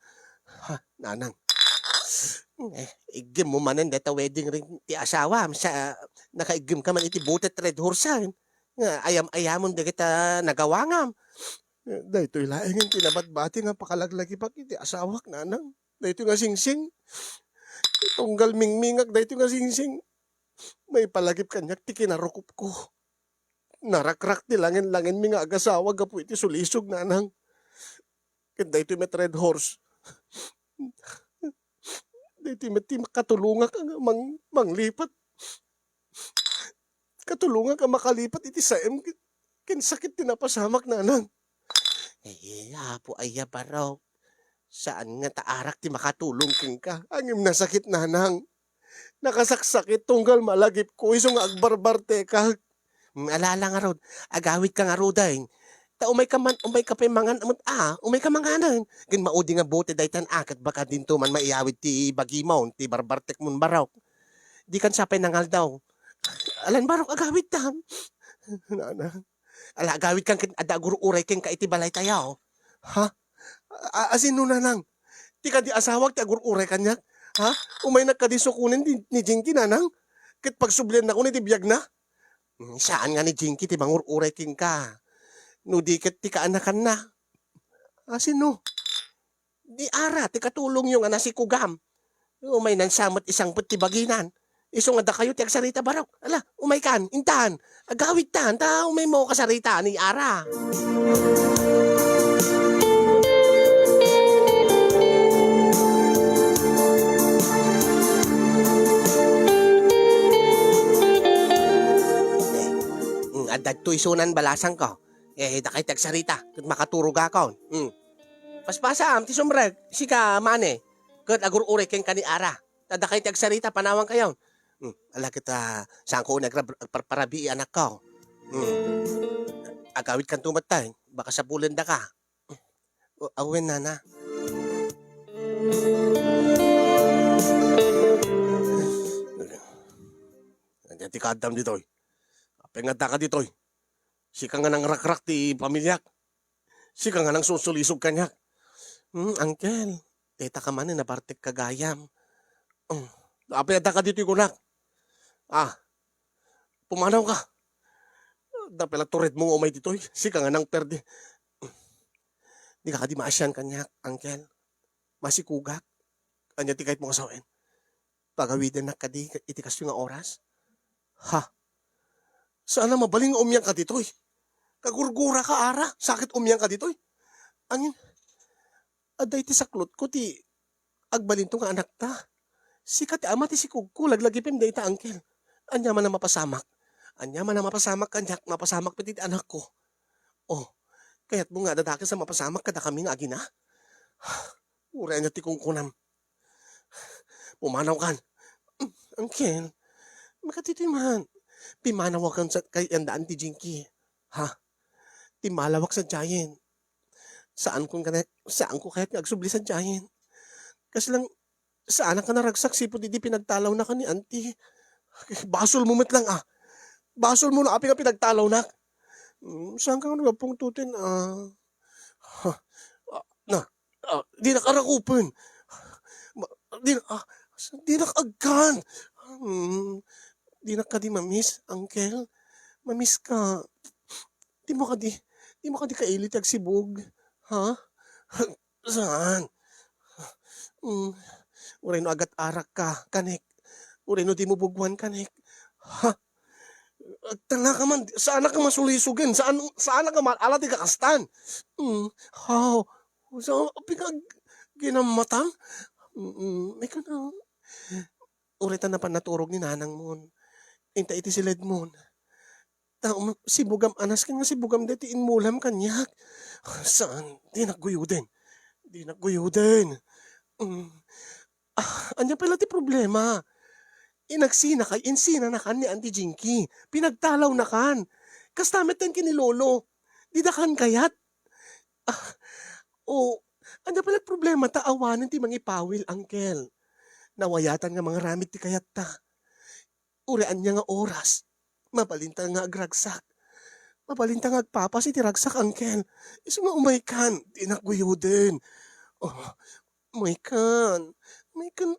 Ha, nanang. Igim mo manan deta wedding ring ti asawa. Sa nakaigim ka man iti butet red horse. Nga ayam-ayamon di kita nagawangam. Dahito ilaing tinabat-bati nga pakalaglagi pa iti asawak nanang. Dahito nga singsing. Tunggal mingmingag dahito nga singsing. May palagip kanyak ti kinarukup ko. Narakrak ti langin-langin mi nga agasawa gapu iti sulisog nanang. Kanda ito met red horse. Dahito met ti katulunga ka nga manglipat. Katulunga ka makalipat iti saem. Kinsakit tinapasamak nanang. Apo aya baraw. Saan nga taarak ti makatulong King ka, angim nasakit nanang. Nakasaksakit tunggal malagip ko iso nga agbarbar teka. Alala nga rod. Agawit ka nga rod ay. Ta umay ka man, umay ka pa mangan amot umay ka manganan. Gan maudi nga bote daytan akat baka dinto man maiawit ti bagimaw, ti barbartek mun baraw. Di kan sapay nangal daw. Alan barok agawit tam. Nanang. Ala agawit kang adaguro uray keng ka iti balay tayaw. Ha? Asin no nanang. Ti ka di asawag ti agur-uray kanyak. Ha? Umay nagkadisukunin ni Jinky nanang. Kit pagsublian na ko ni ti biyag na. Saan nga ni Jinky ti mangur-uray king ka? No di ket ti kaanakan na. Asin no? Di ara ti katulong yung ana si Kugam. Umay nan samot isang put ti baginan. Iso nga da kayo ti agsarita barok. Ala, umay kan, intahan. Agawit tan, ta umay mo kasarita ni ara. Adag to isunan balasan ko. Dakay tagsarita. Kat makaturog ako. Paspasam, ti sumreg. Sika, mane. Kat agur-ure keng kani ara. Tadakay tagsarita, panawang kayo. Ala kita, saan ko nagparabi anak ko. Agawit kang tumatay. Baka sa bulanda ka. Awen nana. Nandiyan ti kadam dito. Apengada ka dito. Sika nga nang rakrak ti pamilyak. Sika nga nang susulisog kanyak. Uncle, teta ka man na partek kagayam. Apengada ka dito kunak. Pumanaw ka. Dapela tured mong umay dito. Sika nga nang perde. Di ka di maasyan kanyak, uncle. Masikugak. Anya ti kahit mo kasawin. Pagawidan na kadi itikas yung oras. Ha? Saan na mabaling umyang ka dito? Kagurgura ka ara. Sakit umyang ka dito. Angin. Aday ti saklot ko ti agbalintong nga anak ta. Sikat ti ama ti sikug ko. Laglagipim da ita angkel. Anya man na mapasamak. Anya man na mapasamak kanyak. Mapasamak pati ti anak ko. Kaya't mo nga dadaki sa mapasamak kada kami nga agina. Uray na ti kungkunam. Pumanaw kan. Angkel. Makatitoy man. Pimanawakan sa kay andaan ti Jinky. Ha? Timalawak sa giant. Saan ko kahit nagsubli sa giant? Kasi lang, saan ka naragsak sipo di pinagtalaw na ka ni auntie. Basol mo met lang Basol mo na api nga pinagtalaw na. Saan ka nga nagpungtutin? Di na karakupin. Di na kaagkan. Di na ka di mamiss, uncle. Mamiss ka. Di mo ka di kailit agsibog. Ha? Saan? Uray no agat arak ka, kanek. Uray no di mo bugwan, kanek. Ha? Tanga ka man, saan ka masulisugan? Saan ka ala di kakastan? How? So, pika ginamatang? May ka na. Uray ta na pa naturog ni nanang mo. Inta iti silid mo. Si Bugam anas ka nga si Bugam deti inmulam kanyak. Saan? Di nagguyuden. Anya pala ti problema. Inagsina kay insina na kan ni Auntie Jinky. Pinagtalaw na kan. Kastamet tan kinilolo. Di da kan kayat. Anya pala ti problema taawanan ti mangipawil, uncle. Nawayatan nga mga ramit ti kayat ta. urian niya nga oras. Mabalinta nga agragsak. Mabalinta nga agpapas iti ragsak, angkel. Isu nga umaykan, tinakguyuden. Oh, umaykan. Umaykan,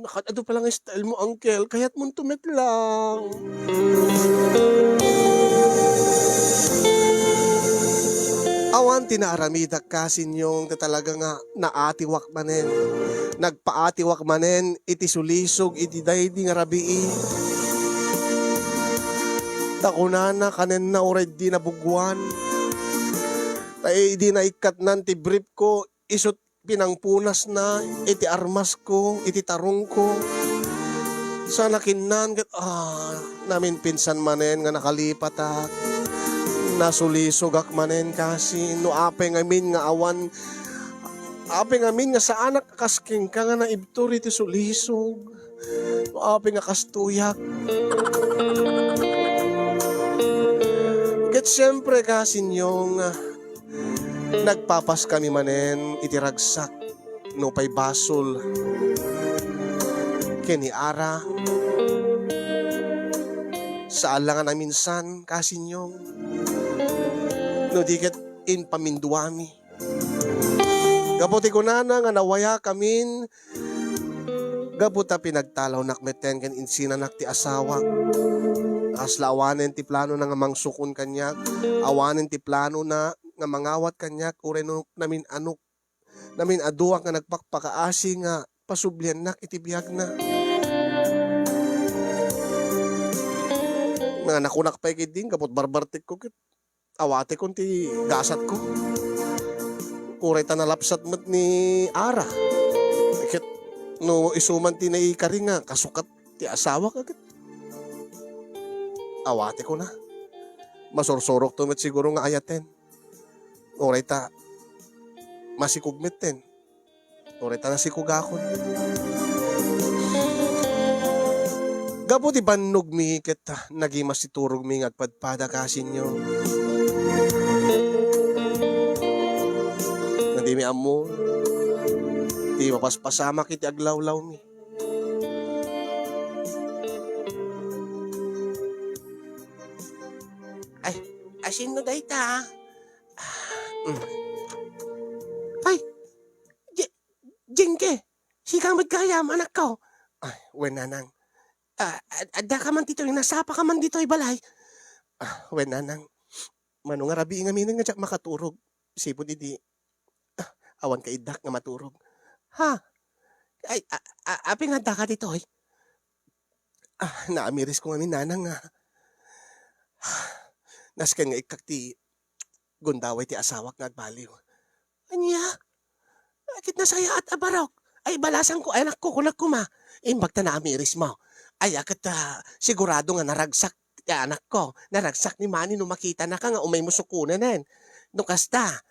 nakatado pa lang ang style mo, angkel. Kaya't mong tumit lang. Awan tinaramidak kasin yung talaga nga naatiwak manen. Nagpaatiwak manen, iti sulisog, iti daydi nga rabii. Takunana kanen na uray di nabugwan. Tay di na ikat nan ti brief ko, isot pinangpunas na, iti armas ko, iti tarong ko. Sana kinan, namin pinsan manen nga nakalipat nasulisog ak manen kasi no ape ngamin nga awan ape ngamin nga sa anak kasking ka nga naibtur iti sulisog no ape nga kastuyak ket siyempre kasi yung nagpapas kami manen iti ragsak no pay basol kini ara sa alangan na minsan kasi yung no diket in paminduami. Gaputi ko na nga nawaya kamin, gaputa pinagtalaw nakmeten ken insinanak ti asawa. Asla awanen ti plano na nga mangsukon kanyak, awanen ti plano na nga mangawat kanyak, ureno namin anok, namin aduak nga nagpakpakaasi nga pasublian nak iti biyag na. Nga nakunak pa ikiding, kapot barbartik ko kit. Awate ko ti gasat ko. Kuray ta nalapsat mo't ni Ara. Kit no isuman ti naikari nga kasukat ti asawa kagit. Awate ko na. Masorsorok tumit siguro nga ayaten. Kuray ta masikugmit ten. Kuray ta nasikugakon. Gapo ti bannog mi ket nagimas ti turog mi ngagpadpada kasin nyo. Nadi mi amo. Ti mapaspasama kiti aglawlaw mi. Ay, asin no dayta. Ay, Jengke, sikamad kayam anak ko. Ay, wenanang. Adda ka man dito, nasapa ka man dito ay balay. Wenanang, manong nga rabi nga minang nga siya makaturog. Sipon idi, awan ka idak nga maturog. Ha? Ay, aping adda ka dito ay. Naamiris ko nga minanang nga. Naskan nga ikak ti gundaway ti asawak nga agbaliw. Anya? Akit nasaya at abarok. Ay balasan ko, ay anak ko, kunak kuma. Imbagta na amiris mo. Ay akat sigurado nga naragsak ti anak ko. Naragsak ni Manny no makita na ka nga umay musukunan nen. No kasta,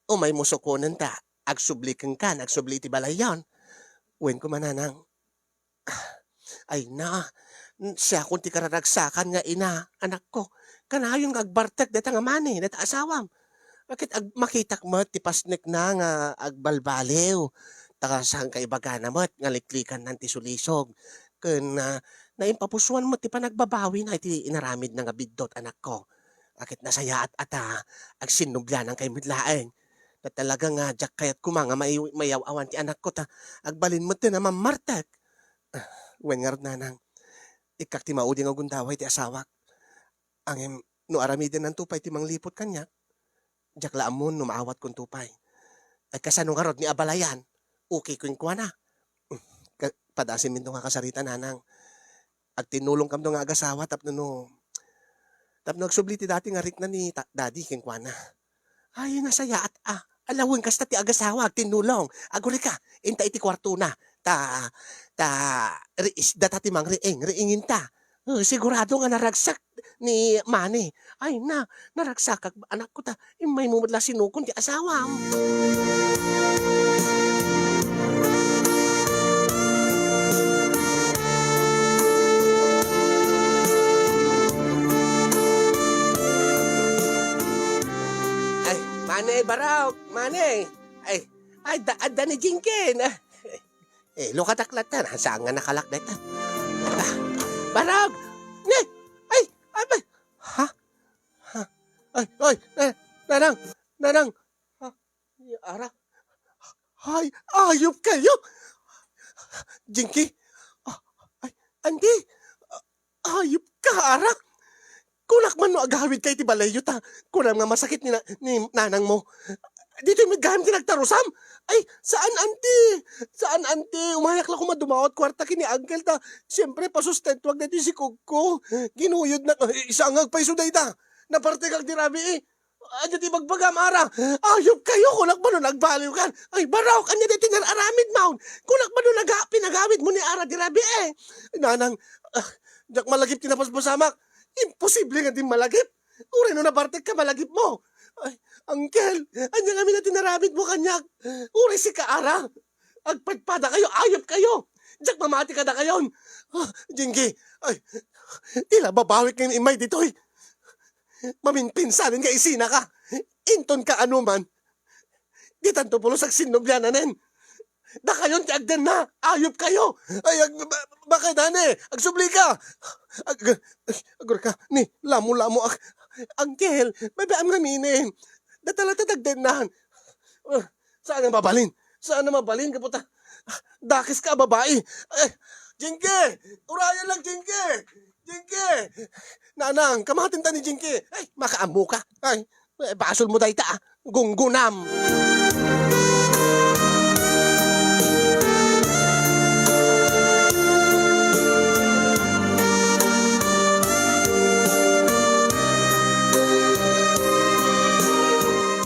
umay musukunan ta. Agsublikan ka, nagsubli ti balayon. Wen ko mananang. Ay na, siya kung ti kararagsakan nga ina, anak ko. Kanayong agbartak data nga Manny, data asawam. Bakit makitak mo ti pasnek na nga agbalbalew. Taka saan ka ibaga na mo nga liklikan ng ti sulisog. Kun naimpapusuan mo ti panagbabawi na iti inaramid na nga bigdot anak ko. Akit nasaya at agsinublan ang kay midlaeng. Na talaga nga jak kayat kumanga mayaw-awan ti anak ko ta agbalin mo ti na mamartek. Wen nga nanang ikak ti maudi nga gundaway ti asawak. Angem no aramiden ng tupay ti manglipot kanya. Jak laamon no maawat kong tupay. Ay kasano nga rod ni abalayan. Okay ko yung kuha na. Padasin min nga kasarita nanang. At tinulong kam nga agasawa tapno nagsubli ti dati nga rik na ni daddy king kuha na. Ay nasaya at alawin kasta ti agasawa tinulong. Aguri ka inta iti kwarto na. Data ti mang riingin ta. Sigurado nga naragsak ni Manny. Ay naragsak kag anak ko ta. May mumudla sinukon ti asawa. Ay, Manny Barok, Manny. Ay, adda ni Jinkin. Lukataklat na, saan nga nakalak na ito? Barag! Ne! Ay! Ay! Ay! Ha? Ha? Ay! Ay! Nanang! Nanang! Ha? Ara? Ay! Ayop kayo! Jinky! Ay! Andi! Ayop ka, Ara! Kunak man no agawid kay ti balayo ta. Kunam nga masakit ni nanang mo. Dito yung maggamit nagtarusam. Ay, saan anti? Saan anti? Umayak lang ko madumawat kwarta kini uncle ta. Siyempre, pasustento wag natin si Kugko. Ginuyod na, isangag pa isuday ta. Naparte kag dirabi eh. Anya ti magbagam ara. Ayop kayo, kunak ba no nagbaliw kan? Ay, baraw, kanya di aramid maun. Kunak ba no pinagawid mo ni ara dirabi eh. Nanang, jak malagip tinapaspasamak. Imposible nga din malagip. Uri no nabartek ka malagip mo. Ay, uncle, anya nga natinarabit mo kanyak. Uri si Kaara. Agpadpada kayo, ayop kayo. Diyak mamati ka na kayon. Jingy, ay, tila babawik ngayon imay dito eh. Maminpinsanin ka isina ka. Inton ka anuman. Di tanto pulos ag sinubyananin. Da kayon ti agden na, ayop kayo. Ay, bakit ane? Agsubli ka. Agur ka, ni, lamo-lamo. Uncle, babayam namin eh. Datala-tatag din na. Saan ang mabalin? Saan ang mabalin? Kaputa, dakis ka, babae. Jinky! Urayan lang, Jinky! Jinky! Nanang, kamatin ta ni Jinky. Ay, makaambo ka. Ay, basol mo dahi ta. Gunggunam.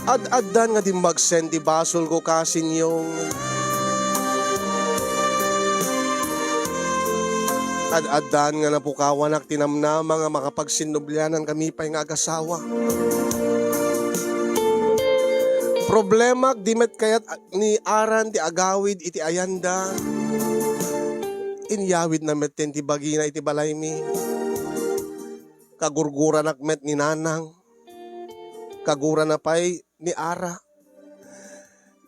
Ad-addan nga di mag-send di basol ko kasin yung ad-addan nga napukawan ak tinamnama nga makapagsinubyanan kami pa'y nga agasawa. Problema di met kayat ni aran ti agawid iti ayanda. Inyawid na met ti bagina iti balay mi. Kagurguran ak met ni nanang. Kagura na pa'y ni Ara.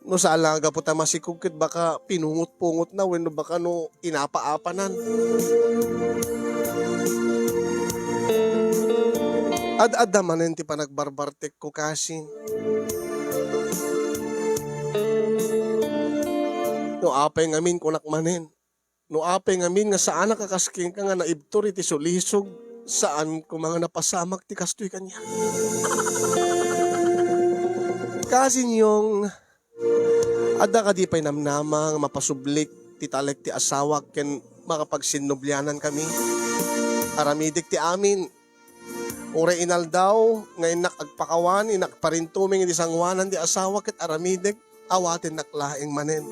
No sa alaga po ta masikugkit baka pinungot-pungot na when baka no inapa-apanan. Ad-adamanen ti panagbarbartek ko kasin. No apay ngamin kunak manen. No apay ngamin nga saan nakakasking ka nga naibtor iti sulisog. Saan ko mga napasamak ti kastoy kanya. Kasi yung ada ka di pa'y namnamang mapasublik ti talek ti asawa ken makapagsinubyanan kami. Aramidik ti amin. Ure inal daw ngayon nakagpakawan inakparintuming ti sangwanan ti asawa ket aramidik awatin naklaing manen.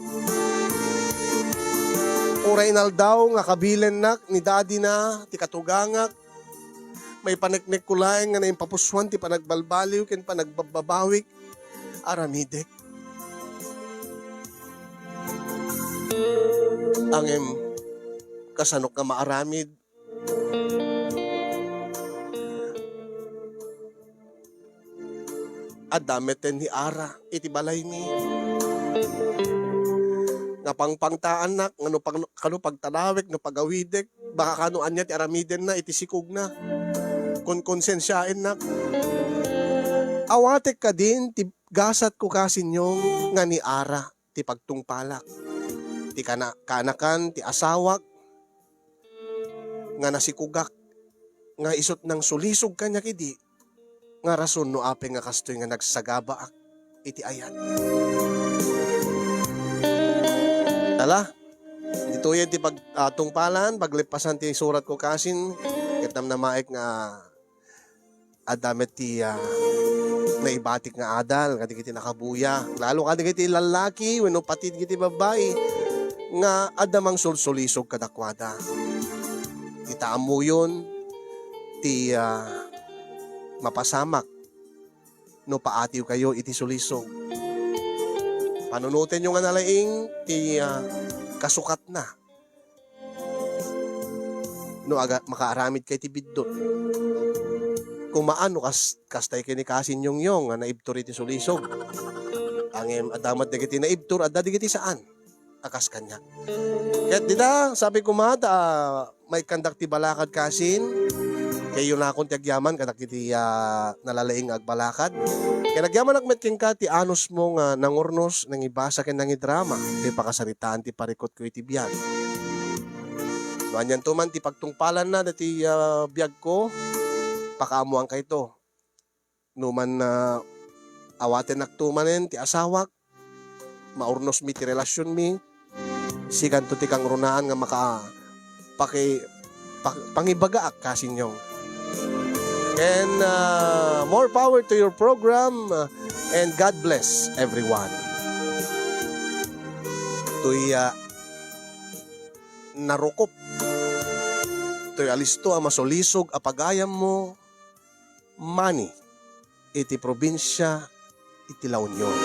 Ure inal daw nga kabilen nak ni daddy na ti katugangak may paneknek kulaeng nga na impapuswan ti panagbalbaliw ken panagbabawik. Aramidek. Angem kasanok nga maaramid. Adameten ni Ara iti balay ni. Nga pangpangtaan nak ngano kano pagtalawik no pagawidek baka kano anya ti aramiden na iti sikog na. Kun konsensyain nak. Awatek ka din ti gasat ko kasin yung nga ni Ara ti pagtungpalak. Ti kanakan ti asawak nga nasikugak nga isot ng sulisog kanya kidi nga rason no ape nga kastoy nga nagsagabaak iti ayan. Tala, dito yan ti pagtungpalan, paglipasan ti surat ko kasin kitam na maik nga adamet ti naibatik nga adal, kati kiti nakabuya. Lalo kati kiti lalaki, wano patid kiti babae, nga adamang sulsulisog kadakwada. Itaam mo yun, ti mapasamak, no paatiw kayo iti sulisog. Panunutin yung analaing, ti kasukat na. No makaaramid kay ti biddot. Kung maano kastay kini kasin yung nga naibtor iti sulisog. Ang adamat digiti naibtor adda digiti saan? akas kanya. Kaya dita, sabi ko may kandak ti balakad kasin, kayo na akong tiagyaman, kanak iti nalalaing agbalakad. Kaya nagyaman agmet king ka, ti anos mo nga nangurnos, nang ibasa ken nang idrama, ti pakasaritaan ti parikot ko iti biyag. Manyan tuman ti pagtungpalan na dati biyag ko, pakaamuan ka ito. Numan na awaten naktumanen ti asawak, maurnos mi ti relasyon mi, sikan to ti kang runaan nga pangibagaak kasinyong. And more power to your program and God bless everyone. To'y narukop. To'y alisto ang masulisog apagayam mo money iti probinsya iti La Union.